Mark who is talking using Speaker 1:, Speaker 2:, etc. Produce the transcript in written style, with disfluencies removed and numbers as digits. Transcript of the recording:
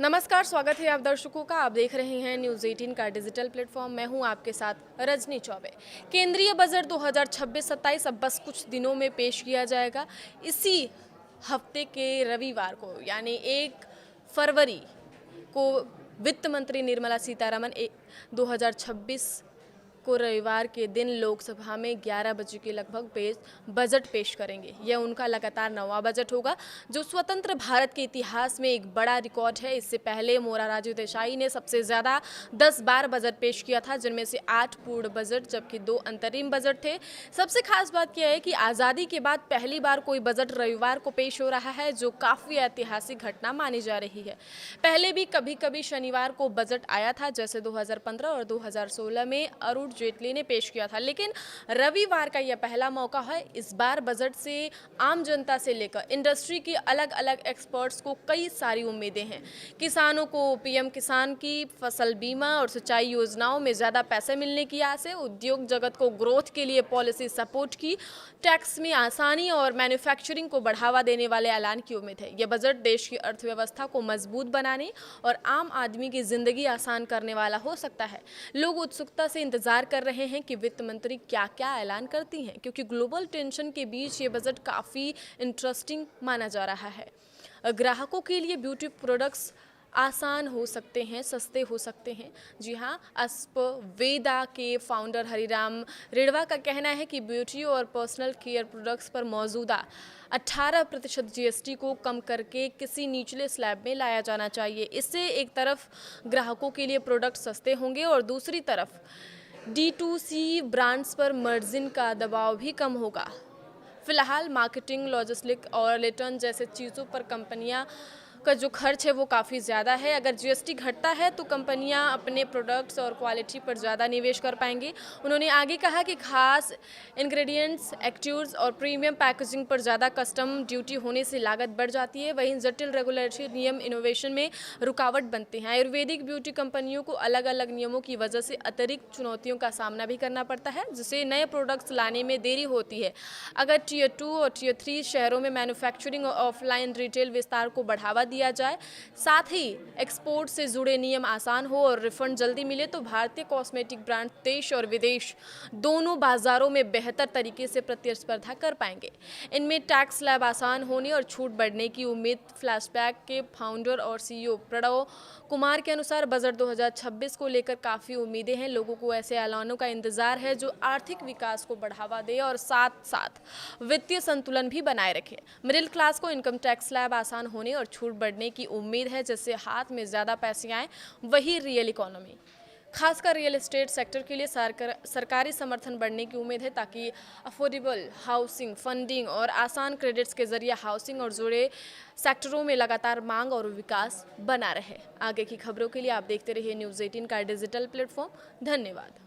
Speaker 1: नमस्कार, स्वागत है आप दर्शकों का। आप देख रहे हैं न्यूज़ 18 का डिजिटल प्लेटफॉर्म। मैं हूं आपके साथ रजनी चौबे। केंद्रीय बजट 2026-27 अब बस कुछ दिनों में पेश किया जाएगा। इसी हफ्ते के रविवार को यानी 1 फरवरी को वित्त मंत्री निर्मला सीतारमण 2026 को रविवार के दिन लोकसभा में 11 बजे के लगभग बजट पेश करेंगे। यह उनका लगातार 9वां बजट होगा, जो स्वतंत्र भारत के इतिहास में एक बड़ा रिकॉर्ड है। इससे पहले मोरारजी देसाई ने सबसे ज़्यादा 10 बार बजट पेश किया था, जिनमें से 8 पूर्ण बजट जबकि 2 अंतरिम बजट थे। सबसे खास बात यह है कि आज़ादी के बाद पहली बार कोई बजट रविवार को पेश हो रहा है, जो काफ़ी ऐतिहासिक घटना मानी जा रही है। पहले भी कभी कभी शनिवार को बजट आया था, जैसे 2015 और 2016 में अरुण जेटली ने पेश किया था, लेकिन रविवार का यह पहला मौका है। इस बार बजट से आम जनता से लेकर इंडस्ट्री के अलग अलग एक्सपर्ट्स को कई सारी उम्मीदें हैं। किसानों को पीएम किसान की, फसल बीमा और सिंचाई योजनाओं में ज़्यादा पैसे मिलने की आस है। उद्योग जगत को ग्रोथ के लिए पॉलिसी सपोर्ट की, टैक्स में आसानी और मैन्युफैक्चरिंग को बढ़ावा देने वाले ऐलान की उम्मीद है। यह बजट देश की अर्थव्यवस्था को मजबूत बनाने और आम आदमी की जिंदगी आसान करने वाला हो सकता है। लोग उत्सुकता से इंतजार कर रहे हैं कि वित्त मंत्री क्या क्या ऐलान करती हैं, क्योंकि ग्लोबल टेंशन के बीच ये बजट काफ़ी इंटरेस्टिंग माना जा रहा है। ग्राहकों के लिए ब्यूटी प्रोडक्ट्स आसान हो सकते हैं, सस्ते हो सकते हैं। जी हाँ, अस्पवेदा के फाउंडर हरिराम रेणवा का कहना है कि ब्यूटी और पर्सनल केयर प्रोडक्ट्स पर मौजूदा 18% जीएसटी को कम करके किसी निचले स्लैब में लाया जाना चाहिए। इससे एक तरफ ग्राहकों के लिए प्रोडक्ट सस्ते होंगे और दूसरी तरफ D2C ब्रांड्स पर मार्जिन का दबाव भी कम होगा। फिलहाल मार्केटिंग, लॉजिस्टिक और रिटर्न जैसे चीज़ों पर कंपनियां का जो खर्च है वो काफ़ी ज़्यादा है। अगर जीएसटी घटता है तो कंपनियां अपने प्रोडक्ट्स और क्वालिटी पर ज़्यादा निवेश कर पाएंगी। उन्होंने आगे कहा कि खास इंग्रेडिएंट्स, एक्टिव्स और प्रीमियम पैकेजिंग पर ज़्यादा कस्टम ड्यूटी होने से लागत बढ़ जाती है। वहीं जटिल रेगुलेटरी नियम इनोवेशन में रुकावट बनते हैं। आयुर्वेदिक ब्यूटी कंपनियों को अलग अलग नियमों की वजह से अतिरिक्त चुनौतियों का सामना भी करना पड़ता है, जिससे नए प्रोडक्ट्स लाने में देरी होती है। अगर टियर 2 और टियर 3 शहरों में मैन्युफैक्चरिंग और ऑफलाइन रिटेल विस्तार को बढ़ावा दिया जाए, साथ ही एक्सपोर्ट से जुड़े नियम आसान हो और रिफंड जल्दी मिले, तो भारतीय कॉस्मेटिक ब्रांड देश और विदेश दोनों बाजारों में बेहतर तरीके से प्रतिस्पर्धा कर पाएंगे। इनमें टैक्स स्लैब आसान होने और छूट बढ़ने की उम्मीद। फ्लैशबैक के फाउंडर और सीईओ प्रणव कुमार के अनुसार बजट 2026 को लेकर काफ़ी उम्मीदें हैं। लोगों को ऐसे ऐलानों का इंतजार है जो आर्थिक विकास को बढ़ावा दे और साथ साथ वित्तीय संतुलन भी बनाए रखे। मिडिल क्लास को इनकम टैक्स स्लैब आसान होने और छूट बढ़ने की उम्मीद है, जिससे हाथ में ज़्यादा पैसे आए। वही रियल इकोनॉमी, खासकर रियल एस्टेट सेक्टर के लिए सरकारी समर्थन बढ़ने की उम्मीद है, ताकि अफोर्डेबल हाउसिंग, फंडिंग और आसान क्रेडिट्स के जरिए हाउसिंग और जुड़े सेक्टरों में लगातार मांग और विकास बना रहे। आगे की खबरों के लिए आप देखते रहिए न्यूज़ 18 का डिजिटल प्लेटफॉर्म। धन्यवाद।